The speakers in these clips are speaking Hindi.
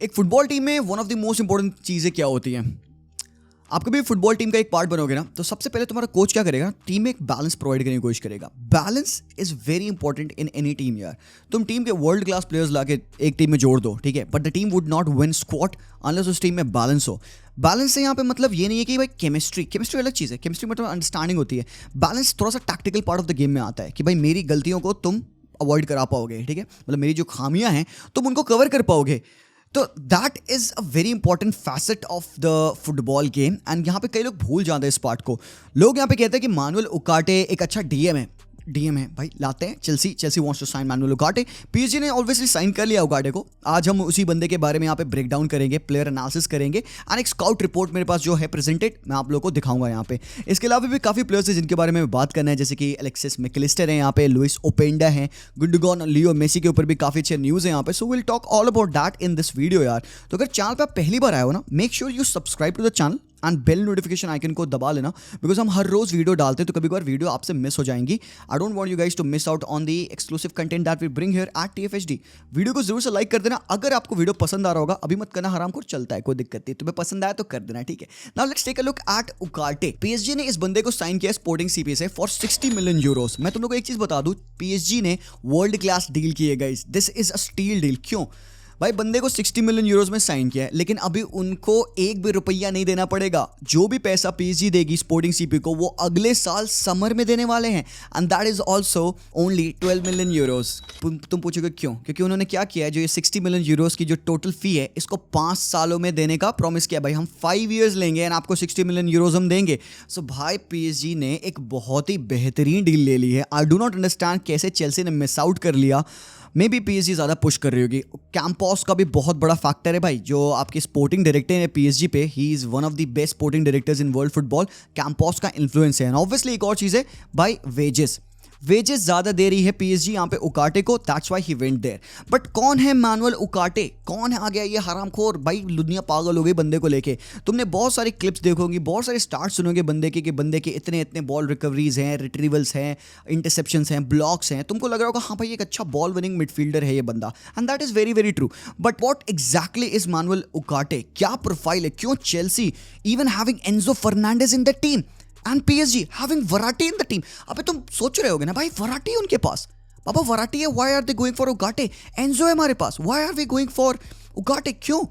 एक फुटबॉल टीम में one of the most important चीज़ें क्या होती हैं? आप कभी फुटबॉल टीम का एक पार्ट बनोगे ना, तो सबसे पहले तुम्हारा कोच क्या करेगा? टीम में एक बैलेंस प्रोवाइड करने की कोशिश करेगा। Balance is very important in any team यार। तुम टीम के वर्ल्ड क्लास प्लेयर्स लाके एक टीम में जोड़ दो, ठीक है, but the team would not win squat unless उस टीम में बैलेंस हो। बैलेंस से यहाँ पे मतलब ये नहीं है कि भाई केमिस्ट्री अलग चीज़ है। केमिस्ट्री मतलब अंडरस्टैंडिंग होती है। बैलेंस थोड़ा सा tactical part of the game में आता है कि भाई मेरी गलतियों को तुम अवॉइड करा पाओगे, ठीक है, मतलब मेरी जो खामियां हैं तुम उनको कवर कर पाओगे। तो that is a very important facet of the football game. And यहाँ पे कई लोग भूल जाते हैं इस पार्ट को। लोग यहाँ पे कहते हैं कि मैनुअल उकाटे एक अच्छा डीएम है भाई, लाते हैं। Chelsea wants to sign Manuel Ugarte. PSG ने ऑब्वियसली साइन कर लिया उकाटे को। आज हम उसी बंदे के बारे में यहाँ पे ब्रेक डाउन करेंगे, प्लेयर एनालिसिस करेंगे एंड एक स्काउट रिपोर्ट मेरे पास जो है प्रेजेंटेड, मैं आप लोगों को दिखाऊंगा यहाँ पे। इसके अलावा भी काफ़ी प्लेयर्स हैं जिनके बारे में बात करना है, जैसे कि एलेक्सिस मैकलिस्टर है यहाँ पे, लुइस ओपेंडा है, गुंडोगन, लियो मेसी के ऊपर भी काफ़ी अच्छे न्यूज़ है यहाँ पे। So will talk all about that in this video यार। तो अगर चैनल पे आप पहली बार आए हो ना, make sure you subscribe to the channel and bell notification icon को दबा लेना, बिकॉज हम हर रोज वीडियो डालते हैं तो कभी कभार वीडियो आपसे मिस हो जाएंगी। I don't want you guys to miss out on the exclusive content that we bring here at TFHD। Video को जरूर से लाइक कर देना। अगर आपको वीडियो पसंद आ रहा होगा, अभी मत करना, हरामखोर चलता है, कोई दिक्कत नहीं। तुम्हें पसंद आया तो कर देना, ठीक है। Now let's take a look at Ugarte. PSG ने इस बंदे को साइन किया स्पोर्टिंग सीपी से फॉर 60 मिलियन यूरोस। मैं तुम लोग को एक चीज बता दूं, पीएसजी ने वर्ल्ड क्लास डील की है guys. This is a steal deal. क्यों भाई? बंदे को 60 मिलियन यूरोस में साइन किया है, लेकिन अभी उनको एक भी रुपया नहीं देना पड़ेगा। जो भी पैसा पीएसजी देगी स्पोर्टिंग सीपी को, वो अगले साल समर में देने वाले हैं and that is also only 12 million Euros. तुम पूछोगे क्यों? क्योंकि उन्होंने क्या किया है, जो ये 60 मिलियन यूरोस की जो टोटल फी है, इसको 5 सालों में देने का प्रॉमिस किया। भाई हम 5 ईयर्स लेंगे एंड आपको 60 मिलियन यूरोस हम देंगे। सो भाई पीएसजी ने एक बहुत ही बेहतरीन डील ले ली है। आई डू नॉट अंडरस्टैंड कैसे चेल्सी ने मिस आउट कर लिया। मे बी पीएसजी ज़्यादा पुश कर रही होगी। कैंपॉस का भी बहुत बड़ा फैक्टर है भाई, जो आपके स्पोर्टिंग डायरेक्टर है पीएसजी पे। He is one of the best sporting directors in world football. Campos का इन्फ्लुएंस है। एंड ऑब्वियसली एक और चीज़ है भाई, वेजेस ज़्यादा दे रही है पीएसजी यहाँ पे उकाटे को, that's why he went there. But कौन है मैनुअल उकाटे? कौन है आ गया ये हरामखोर? भाई दुनिया पागल हो गई बंदे को लेके। तुमने बहुत सारी क्लिप्स देखोगी, बहुत सारे स्टार्ट सुनोगे बंदे के, कि बंदे के इतने बॉल रिकवरीज हैं, रिट्रीवल्स हैं, इंटरसेप्शंस हैं, ब्लॉक्स हैं। तुमको लग रहा होगा हाँ भाई एक अच्छा बॉल विनिंग मिडफील्डर है ये बंदा, and that is very very true. But what exactly is Manuel Ugarte? क्या प्रोफाइल है? क्यों Chelsea even having Enzo Fernandez in the team and PSG having Verratti in the team? अबे तुम सोच रहे होगे ना भाई, वराटी है उनके पास, पापा वराटी है, why are they going for Ugarte? Enzo है हमारे पास, why are we going for Ugarte? क्यों?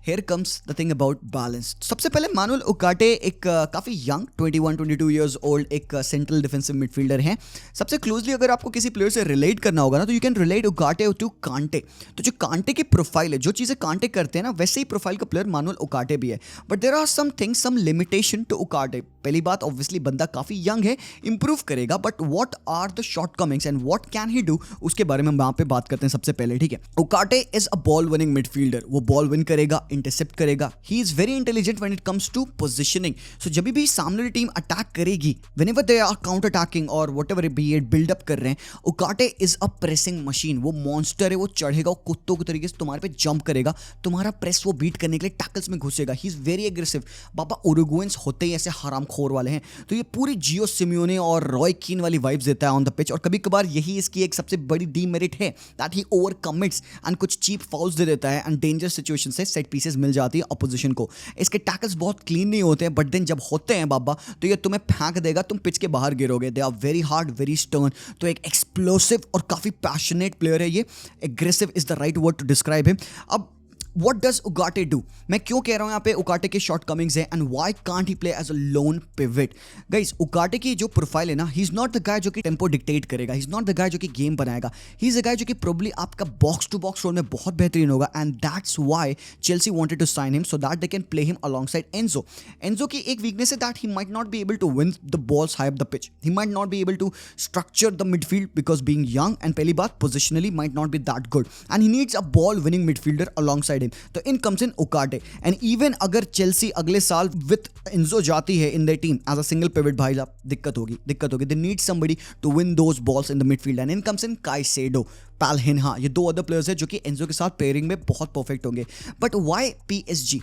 Here comes the thing about balance. सबसे पहले मैनुअल उकाटे एक काफ़ी यंग 21-22 ईयर्स ओल्ड एक सेंट्रल डिफेंसिव मिडफील्डर हैं। सबसे क्लोजली अगर आपको किसी प्लेयर से रिलेट करना होगा ना, तो यू कैन रिलेट उकाटे टू कांटे। तो जो कांटे की प्रोफाइल है, जो चीज़ें कांटे करते हैं ना, वैसे ही प्रोफाइल का प्लेयर मैनुअल उकाटे भी है। But there are some things, some limitation to Ugarte. पहली बात, ऑब्वियसली बंदा काफ़ी यंग है, इंप्रूव करेगा, but what are the shortcomings and what can he do, उसके बारे में हम वहाँ पे बात करते हैं सबसे पहले, ठीक है। Ugarte is a ball winning midfielder. वो बॉल विन करेगा, इंटरसेप्ट करेगा। He is very intelligent when it comes to positioning. So जब भी सामने टीम अटैक करेगी, whenever they are counter attacking और व्हाटएवर बी इट, बिल्डअप कर रहे हैं, Ugarte is a pressing machine. वो मॉन्स्टर है, वो चढ़ेगा, वो कुत्तों के तरीके से तुम्हारे पे जंप करेगा, तुम्हारा प्रेस वो बीट करने के लिए टैकल्स में घुसेगा। He is very aggressive. बाबा उरुगुएंस होते ही ऐसे हरामखोर वाले हैं, तो ये पूरी जियो सिमियोने और रॉय कीन वाली वाइब्स देता है ऑन द पिच। और कभी कभार यही इसकी एक सबसे बड़ी डीमेरिट है, that he over commits and कुछ चीप फाउल्स दे देता है एंड डेंजर सिचुएशन से सेट पीसेस मिल जाती है अपोजिशन को। इसके टैकल्स बहुत क्लीन नहीं होते हैं, बट देन जब होते हैं बाबा, तो ये तुम्हें फेंक देगा, तुम पिच के बाहर गिरोगे। They are very hard, very stern. तो एक एक्सप्लोसिव और काफ़ी पैशनेट प्लेयर है ये। Aggressive is the right word to describe him. अब What does Ugarte do? मैं क्यों कह रहा हूँ यहाँ पे उकाटे के शॉर्ट कमिंग्स हैं and why can't he play as a lone pivot? Guys, Ugarte की जो प्रोफाइल है ना, he is not the guy जो कि टेम्पो डिक्टेट करेगा, he is not the guy जो कि गेम बनाएगा। ही इज अ गाय जो कि प्रोबब्ली आपका बॉक्स टू बॉक्स रोल में बहुत बेहतरीन होगा, and that's why Chelsea wanted to sign him, so that they can play him alongside Enzo. Enzo की एक वीकनेस है that he might not be able to win the balls high up the pitch. He might not be able to structure the midfield because being young, and पहली बात positionally might not be that good, and he needs a ball winning midfielder alongside him. तो इन comes in Ugarte. And even अगर चेल्सी अगले साल विथ एंजो जाती है in the team as a single pivot, भाई साहब दिक्कत होगी। They need somebody to win those balls in the midfield, and in comes in Caicedo, Palhinha. ये दो अदर प्लेयर्स है जो कि एंजो के साथ पेयरिंग में बहुत परफेक्ट होंगे। But why PSG?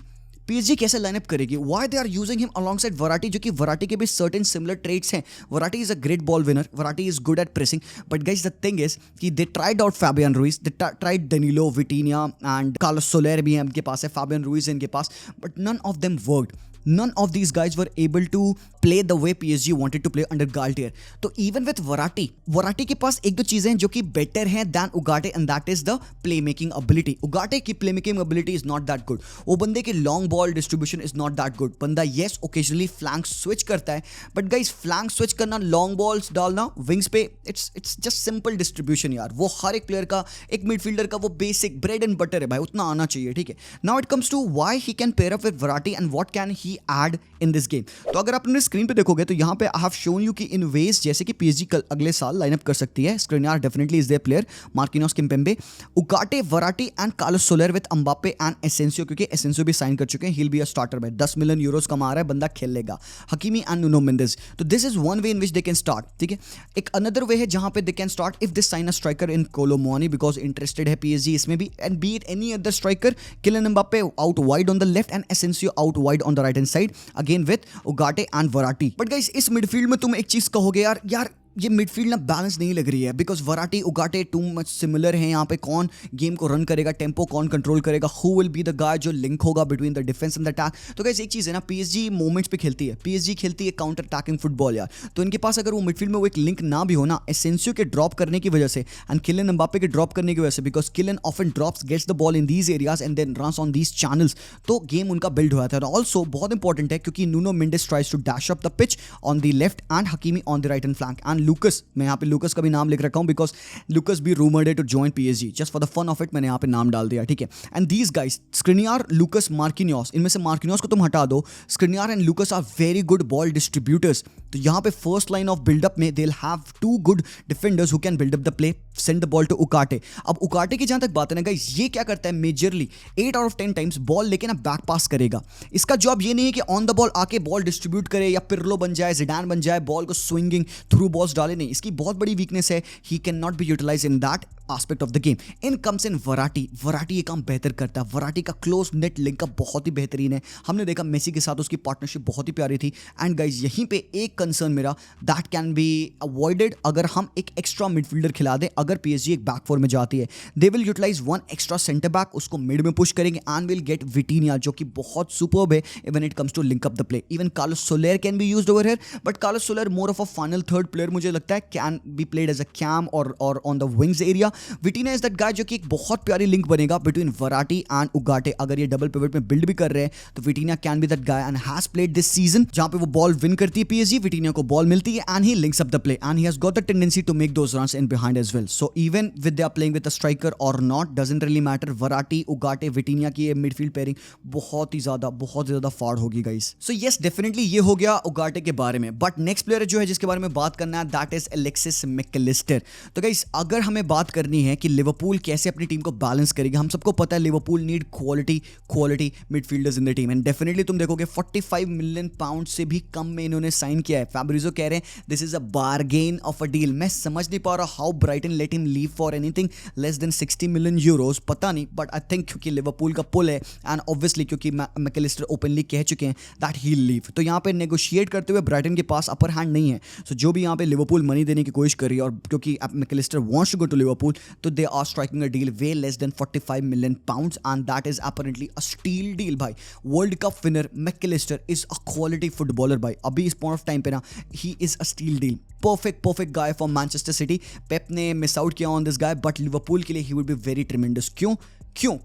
पीएसजी कैसे लाइनअप करेगी, why they are using him alongside Verratti, जो कि वराटी के भी सर्टेन सिमिलर ट्रेड्स हैं. Verratti is a great ball winner, Verratti is good at pressing, but guys the thing is कि they tried out Fabian Ruiz, they tried Danilo, Vitinha and Carlos Soler भी इनके पास है, फैबियन रूइज इनके पास, but none of them worked. None of these guys were able to play the way PSG wanted to play under Galtier. तो even with वराटी के पास एक दो चीजें जो कि better हैं than Ugarte, and that is the playmaking ability. Ugarte की playmaking ability is not that good. वो बंदे की long ball distribution is not that good. बंदा yes occasionally flank switch करता है, but guys flank switch करना, long balls डालना wings पे, it's just simple distribution यार. वो हर एक player का, एक midfielder का वो basic bread and butter है भाई, उतना आना चाहिए, ठीक है. Now it comes to why he can pair up with Verratti and what can he add in this game. तो अगर आप अपने स्क्रीन पे देखोगे तो यहाँ पे आई हैव शोन यू कि इन वेज जैसे कि पीएसजी अगले साल लाइनअप कर सकती है. Skriniar definitely is there player, Marquinhos, Kimpembe, Ugarte, Verratti and Carlos Soler with Mbappe and Asensio, क्योंकि एसेंसियो भी साइन कर चुके हैं. ही बी अ स्टार्टर में 10 मिलियन यूरोस कमा रहा है बंदा, खेल लेगा. Hakimi and Nuno Mendes. तो this is one way in which they can start, ठीक है. एक अनदर वे है जहां पे they can start if they sign a striker in Kolo Muani, because interested है पीएसजी इसमें भी, and be it any other striker, Kylian Mbappe out wide on the left and Asensio out wide on the right hand side, again with Ugarte and वराटी. But guys इस मिडफील्ड में तुम एक चीज कहोगे यार ये मिडफील्ड ना बैलेंस नहीं लग रही है, because Verratti Ugarte too much similar है. यहाँ पे कौन गेम को रन करेगा, टेम्पो कौन कंट्रोल करेगा, who will be the guy जो लिंक होगा between the defence and the attack. तो गाइस एक चीज है ना, पीएसजी मोमेंट्स पे खेलती है, पीएसजी खेलती है काउंटर अटैकिंग फुटबॉल यार. तो इनके पास अगर वो मिडफील्ड में वो एक लिंक ना भी हो ना, एसेंसियो के ड्रॉप करने की वजह से एंड किलियन एम्बाप्पे के ड्रॉप करने की वजह से, because Kylian often drops, gets the ball in these areas and then runs on these channels, तो गेम उनका बिल्ड हुआ था. और ऑल्सो बहुत इंपॉर्टेंट है क्योंकि Nuno Mendes tries to dash up the pitch on the left and Hakimi on the right hand flank and Lucas. मैं यहाँ पे लूकस का भी नाम लिख रखा हूं बिकॉज लूकस भी रूमर्ड है to join PSG, just for the fun of it मैंने यहाँ पे नाम डाल दिया, ठीक है. And these guys Skriniar, Lucas, Marquinhos, इनमें से मार्किनियोस को तुम हटा दो, Skriniar and Lucas are very good ball distributors. तो यहाँ पे फर्स्ट लाइन ऑफ बिल्डअप में they will have two good defenders who can build up the play, send the ball to Ugarte. अब उगाटे की जहां तक बात है ना गाइस, ये क्या करता है majorly 8 out of 10 times ball लेके ना बैक पास करेगा. इसका जॉब ये नहीं है कि ऑन द बॉल आके बॉल डिस्ट्रीब्यूट करे या पिरलो बन जाए, जिडान बन जाए, बॉल को स्विंगिंग थ्रू बॉल्स डाले, नहीं. इसकी बहुत बड़ी वीकनेस है, he can not be utilise in that aspect of the game. In comes in Verratti ये काम बेहतर करता है. वराटी का क्लोज नेट लिंक बहुत ही बेहतरीन है. हमने देखा मेसी के साथ उसकी पार्टनरशिप बहुत ही प्यारी थी. एंड गाइज यहीं पे एक कंसर्न मेरा दैट कैन बी अवॉइडेड अगर हम एक एक्स्ट्रा मिडफील्डर खिला दें. अगर पीएसजी एक बैक फोर में जाती है, they will utilise one extra centre back, उसको मिड में पुश करेंगे एंड विल गेट विटीनिया जो कि बहुत सुपर्ब है when it comes to link up the play. Even Carlos Soler can be used over here, but Carlos Soler more of a final third player मुझे लगता है, can be played as a CAM और on the wings area. Vitinha is that guy जो कि एक बहुत प्यारी लिंक बनेगा बिटवीन वराटी एंड उगाटे. अगर ये डबल पिवट में बिल्ड भी कर रहे हैं तो विटीनिया can be that guy and has played this season जहां पे वो बॉल विन करती है पीएसजी, विटीनिया को बॉल मिलती है and he links up the play and he has got the tendency to make those runs in behind as well. So even with they are playing with a striker और not doesn't really matter. Verratti, Ugarte, Vitinha की ये मिडफील्ड पेयरिंग बहुत ही ज्यादा फाड़ होगी गाइस. सो यस डेफिनेटली ये हो गया उगाटे के बारे में. बट नेक्स्ट प्लेयर जो है जिसके बारे में बात करना है दैट इज एलेक्सिस मैकलिस्टर. तो गाइस अगर हमें बात करनी है कि लिवरपूल कैसे अपनी टीम को बैलेंस करेगी, हम सबको पता है Liverpool need quality midfielders in the team and definitely तुम देखोगे 45 मिलियन पाउंड से भी कम में इन्होंने साइन किया है. फैब्रिजो कह रहे हैं this is a bargain of a deal. मैं समझ नहीं पा रहा how Brighton let him leave for anything less than 60 million euros, पता नहीं. बट आई थिंक क्योंकि लिवरपूल का पुल है एंड ऑब्वियसली क्योंकि मैकलिस्टर ओपनली कह चुके हैं दैट ही लीव, तो यहाँ पे नेगोशिएट करते हुए ब्राइटन के पास अपर हैंड नहीं है. सो जो भी यहाँ पे लिवरपूल मनी देने की कोशिश कर रही है और क्योंकि Mac Allister wants to go to Liverpool तो they are striking a deal way less than 45 million pounds and that is apparently a steal deal भाई. World Cup winner Mac Allister is a quality footballer भाई. अभी इस पॉइंट ऑफ टाइम पे ना he is a steal deal. Perfect guy for Manchester City. Pep ने मिस आउट किया on this guy but Liverpool के लिए ही वुड बी वेरी ट्रेमेंडस. क्यों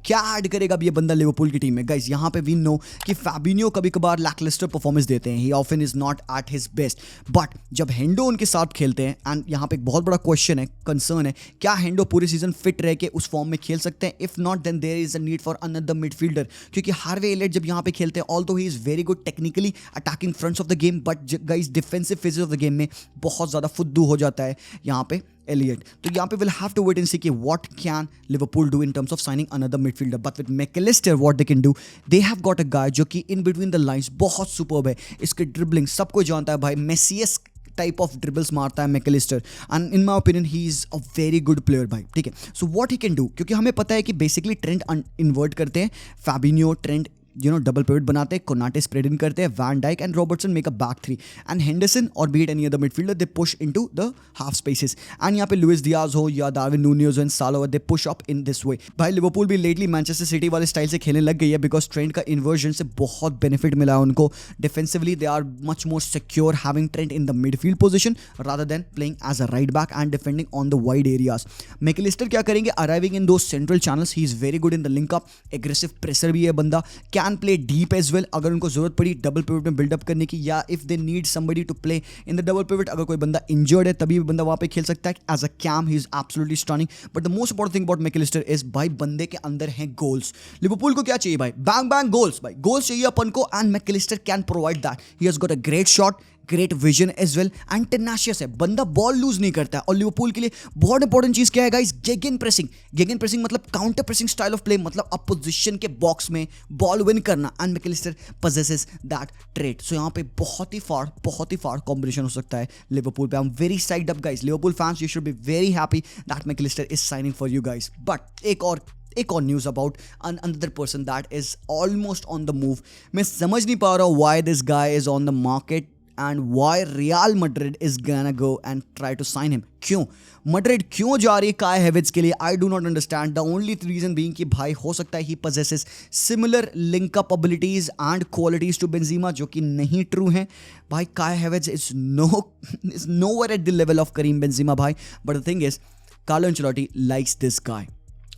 क्या ऐड करेगा अब ये बंदा लिवरपूल की टीम में. गाइस यहाँ पे वी नो कि फैबिनियो कभी कभार लैकलिस्टर परफॉर्मेंस देते हैं, ही often is not at his best. But जब हेंडो उनके साथ खेलते हैं एंड यहाँ पे एक बहुत बड़ा क्वेश्चन है, कंसर्न है, क्या हेंडो पूरी सीजन फिट रह के उस फॉर्म में खेल सकते हैं. If not then there is a need for another midfielder, क्योंकि हार्वे एलियट जब यहाँ पे खेलते हैं although he is very good technically attacking fronts of the game, but guys defensive phases of the game में बहुत ज़्यादा फुद्दू हो जाता है यहाँ पे एलियट. तो यहाँ पे will have to wait and see कि what can Liverpool do in terms of signing another midfielder. But with Mac Allister what they can do, they have got a guy जो कि इन बिटवीन द लाइंस बहुत सुपर्ब है. इसके ड्रिबलिंग सबको जानता है भाई, मेसियस टाइप ऑफ ड्रिबल्स मारता है Mac Allister and in my opinion he is a very good player भाई. ठीक है, so what he can do, क्योंकि हमें पता है कि बेसिकली ट्रेंड इन्वर्ट करते हैं फैबिनियो, ट्रेंड डबल पिवट बनाते हैं, कोनाटे स्प्रेड इन करते हैं, Van Dijk and Robertson make a back three and Henderson और beat any other midfielder they push into the half spaces and यहाँ पे लुइस डियाज हो या डार्विन नूनियज एंड सालो they push up in this way. भाई लिवरपूल भी लेटली मैनचेस्टर सिटी वाले स्टाइल से खेलने लग गई है बिकॉज ट्रेंड का इन्वर्जन से बहुत बेनिफिट मिला है उनको। Defensively they are much more secure having trained in the midfield position rather than playing as a right back and defending on the wide areas. Mac Allister क्या करेंगे, arriving in two central channels, he is very good in the link up, aggressive presser भी है बंदा, can play deep as well अगर उनको जरूरत पड़ी डबल पिवट में बिल्डअप करने की, या if they need somebody to play in the double pivot, अगर कोई बंदा इंजर्ड है तभी भी बंदा वहां पे खेल सकता है as a CAM, he is absolutely stunning. But the most important thing about Mac Allister is भाई बंदे के अंदर हैं गोल्स। लिवरपूल को क्या चाहिए भाई, बैंग बैंग गोल्स, भाई गोल्स चाहिए अपन को and Mac Allister can provide that. He has got a great shot, great vision as well and tenacious है बंदा, बॉल लूज नहीं करता है। और लिवरपूल के लिए बहुत इंपॉर्टेंट चीज क्या है guys, gegenpressing. Gegenpressing मतलब counter pressing style of play, मतलब अपोजिशन के बॉक्स में बॉल विन करना and Mac Allister possesses that trait. So यहाँ पे बहुत ही फार कॉम्बिनेशन हो सकता है लिवरपूल पे। I am very psyched up guys, Liverpool fans you should be very happy that Mac Allister is signing for you guys. But एक और news about another person that is almost on the move. मैं समझ नहीं पा रहा हूँ why this guy is on the market and why Real Madrid is gonna go and try to sign him. क्यों मैड्रिड क्यों जा रही है काय हेविट्स के लिए, I do not understand. The only reason being कि भाई हो सकता है he possesses similar link up abilities and qualities to Benzema, जो कि नहीं ट्रू है भाई। Kai Havertz is nowhere at the level of Karim Benzema भाई। But the thing is Carlo Ancelotti likes this guy.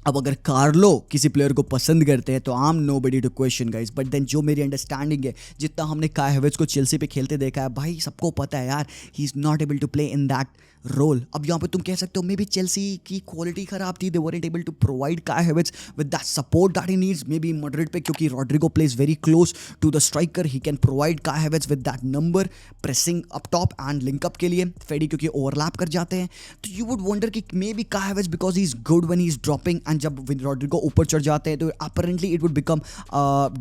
अब अगर कार्लो किसी प्लेयर को पसंद करते हैं तो I am nobody to question guys, but then जो मेरी अंडरस्टैंडिंग है, जितना हमने काय हेविट्स को चेल्सी पे खेलते देखा है भाई, सबको पता है यार he is not able to play in that role. अब यहाँ पे तुम कह सकते हो मे बी चेल्सी की क्वालिटी खराब थी, they weren't able to provide Kai Havertz with that support that he needs। Maybe Madrid पे क्योंकि Rodrygo plays very close to the striker, he can provide Kai Havertz with that number pressing up top and link up के लिए। फेडी क्योंकि ओवरलैप कर जाते हैं, तो यू वुड वंडर कि maybe Kai Havertz because he is good when he is dropping, and जब रॉड्रिगो ऊपर चढ़ जाते हैं तो apparently it would become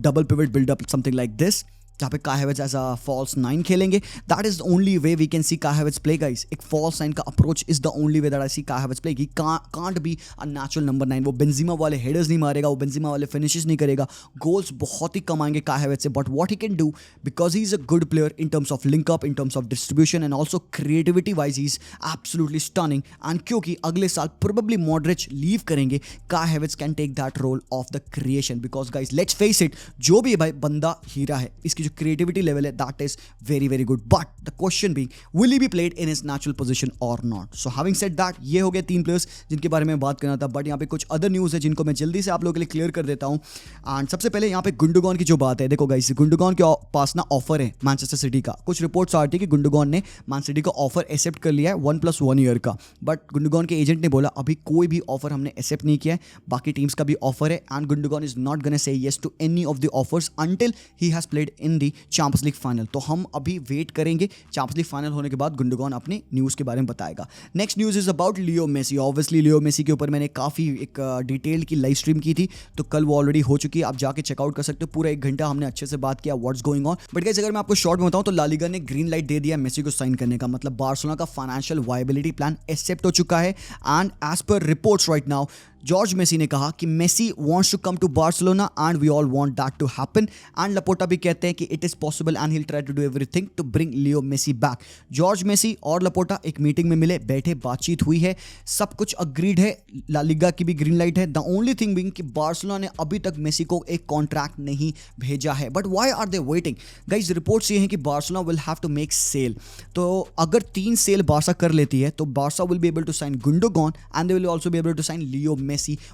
double pivot buildup something like this, जहाँ पे Kai Havertz as a false nine खेलेंगे। That is the only way we can see Kai Havertz play guys. एक फॉल्स नाइन का approach is the only way that I see Kai Havertz play. He can't be a natural number 9। वो बेंजीमा वाले हेडर्स नहीं मारेगा, वो बेंजीमा वाले फिनिशेस नहीं करेगा, गोल्स बहुत ही कम आएंगे काय हेविट्स से। But what he can do because he is a good player in terms of link up, in terms of distribution and also creativity wise he is absolutely stunning. And क्योंकि अगले साल प्रोबेबली मॉडरिच लीव करेंगे, Kai Havertz can take that role of the creation because guys let's face it, जो भी है भाई बंदा हीरा है, इसकी जो creativity level that is very very good, but the question being will he be played in his natural position or not? So having said that, ये हो गए 3 प्लेयर्स जिनके बारे में बात करना था। बट यहाँ पे कुछ अदर न्यूज़ है जिनको मैं जल्दी से आप लोगों के लिए क्लियर कर देता हूँ। एंड सबसे पहले यहाँ पे गुंडोगन की जो बात है, देखो गाइस गुंडोगन के पास ना ऑफर है मैनचेस्टर सिटी का। कुछ रिपोर्ट्स आ रही थी कि गुंडोगन ने मैन सिटी का ऑफर एक्सेप्ट कर लिया है 1+1 ईयर का, बट गुंडोगन के एजेंट ने बोला अभी कोई भी ऑफर हमने एक्सेप्ट नहीं किया है, बाकी टीम्स का भी ऑफर है and Gundogan is not gonna say yes to any of the offers until he has played in the Champions League final. तो हम अभी वेट करेंगे, चैंपियंस लीग फाइनल होने के बाद गुंडोगन अपनी न्यूज़ के बारे में बताएगा। Next news is about Leo Messi. Obviously Leo Messi के ऊपर मैंने काफ़ी एक डिटेल की लाइव स्ट्रीम की थी, तो कल वो ऑलरेडी हो चुकी है, आप जाके चेकआउट कर सकते हो। पूरा 1 घंटा हमने अच्छे से बात किया what's going on. But guys अगर मैं आपको शॉर्ट में बताऊं तो ला लीगा ने ग्रीन लाइट दे दिया मेसी को साइन करने का, मतलब बार्सिलोना का फाइनेंशियल वायबिलिटी प्लान एक्सेप्ट हो चुका है। And as per reports right now Jorge Messi ने कहा कि Messi wants to come to Barcelona and we all want that to happen. And Laporta भी कहते हैं कि it is possible and he will try to do everything to bring Leo Messi back. Jorge Messi और लपोटा एक मीटिंग में मिले, बैठे, बातचीत हुई है, सब कुछ अग्रीड है, ला लीगा की भी ग्रीन लाइट है। द ओनली थिंग बीइंग कि बार्सिलोना ने अभी तक मेसी को एक कॉन्ट्रैक्ट नहीं भेजा है। But why are they waiting guys? Reports ये हैं कि Barcelona will have to make sale. तो अगर 3 सेल बार्सा कर लेती है तो Barca will be able to sign Gundogan and they will also be able to sign Leo Messi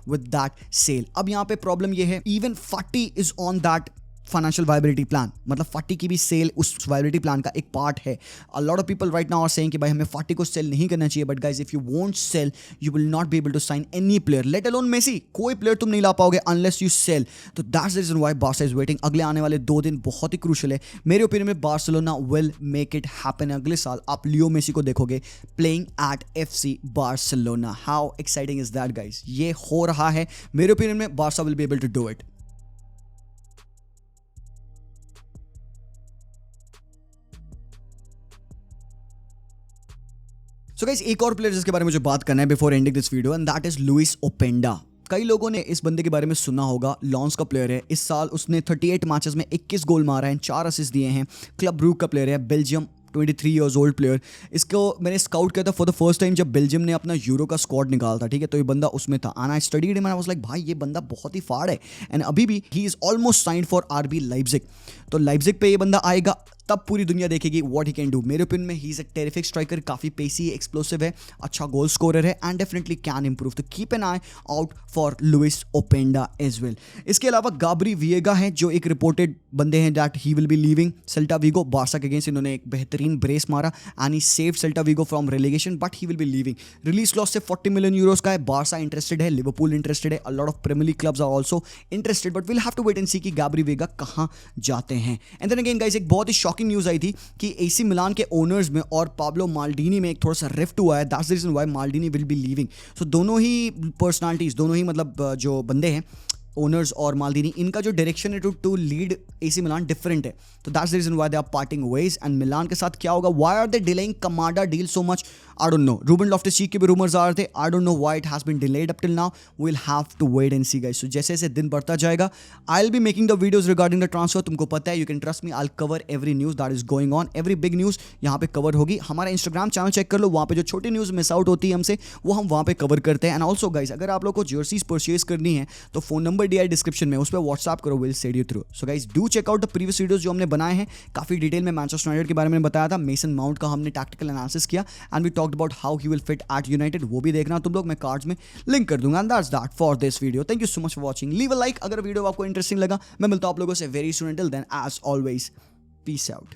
with that sale। अब यहां पे प्रॉब्लम ये है, even Fati is on that financial viability plan, मतलब फाटी की भी सेल उस वायबिलिटी प्लान का एक पार्ट है। A lot of people right now are saying कि भाई हमें फाटी को सेल नहीं करना चाहिए, but guys if you won't sell you will not be able to sign any player, let alone Messi. कोई प्लेयर तुम नहीं ला पाओगे अनलेस यू सेल। तो that's the reason why Barca is waiting. अगले आने वाले 2 दिन बहुत ही क्रूशियल है मेरे ओपिनियन में। Barcelona will make it happen. अगले साल आप लियो मेसी को देखोगे playing at FC Barcelona. How exciting is that guys? ये हो रहा है मेरे ओपिनियन में, Barca will be able to do it. So guys एक और प्लेयर जिसके बारे में मुझे बात करना है before ending this video and that is Lois Openda. कई लोगों ने इस बंदे के बारे में सुना होगा, लॉन्स का प्लेयर है। इस साल उसने 38 मैचेस में 21 गोल मारा है, 4 असिस्ट दिए हैं। क्लब ब्रूक का प्लेयर है, बेल्जियम, 23 ईयर्स ओल्ड प्लेयर। इसको मैंने स्काउट किया था फॉर द फर्स्ट टाइम जब बेल्जियम ने अपना यूरो का स्क्वाड निकाला था, ठीक है, तो ये बंदा उसमें था। And I studied him and I was like भाई ये बंदा बहुत ही फाड़ है। एंड अभी भी he is almost signed for RB Leipzig. तो लाइप्जिग पे ये बंदा आएगा तब पूरी दुनिया देखेगी व्हाट ही कैन डू। मेरे ओपिनियन में he is a terrific striker, काफ़ी पेसी है, एक्सप्लोसिव है, अच्छा गोल स्कोरर है एंड डेफिनेटली कैन इंप्रूव। तो keep an eye out for Lois Openda as well. इसके अलावा गाब्री विएगा है जो एक रिपोर्टेड बंदे हैं that he will be leaving Celta Vigo. Barca के अगेंस्ट इन्होंने एक बेहतरीन ब्रेस मारा and he saved Celta Vigo from relegation, but he will be leaving. Release clause से 40 मिलियन यूरोस का है। बार्सा इंटरेस्टेड है, लिवरपूल इंटरेस्टेड है, a lot of Premier League clubs are also interested, but will have to wait and see कि गाब्री विएगा कहाँ जाते हैं। एंड देन अगेन गाइस, एक बहुत ही शॉकिंग न्यूज़ आई थी कि एसी मिलान के ओनर्स में और पाब्लो माल्डीनी में एक थोड़ा सा रिफ्ट हुआ है। That's the reason why Maldini will be leaving. So दोनों ही पर्सनालिटीज, दोनों ही मतलब जो बंदे हैं ओनर्स और माल्दीनी, इनका जो डायरेक्शन है to lead AC Milan different है। तो that's the reason why they are parting ways. And Milan के साथ क्या होगा, why are they delaying Kamada deal so much, I don't know. Ruben Loftus Cheek के भी रूमर्स आ रहे थे, I don't know why it has been delayed up till now. We will have to wait and see guys. So जैसे जैसे दिन बढ़ता जाएगा I will be making the videos regarding the transfer. तुमको पता है, you can trust me, I will cover every news that is going on, every big news यहाँ पे कवर होगी। हमारा इंस्टाग्राम चैनल चेक कर लो, वहाँ पे जो छोटी न्यूज़ मिस आउट होती है हमसे वो हम वहाँ पे कवर करते हैं। एंड ऑल्सो गाइस, अगर आप लोग को जर्सीज परचेज करनी है तो फोन नंबर दिया है डिस्क्रिप्शन में, उस पर व्हाट्सएप करो, will send you through. So guys do check out the previous videos जो हमने बनाए हैं। काफी डिटेल में मैनचेस्टर यूनाइटेड के बारे में बताया था, मेसन माउंट का हमने टैक्टिकल एनालिसिस किया and we talked about how he will fit at United. वो भी देखना तुम लोग, मैं कार्ड्स में लिंक कर दूंगा। And that's that for this video. Thank you so much for watching. Leave a like अगर वीडियो आपको इंटरेस्टिंग लगा। मैं मिलता हूं आप लोगों से very soon. Till then as always, peace out.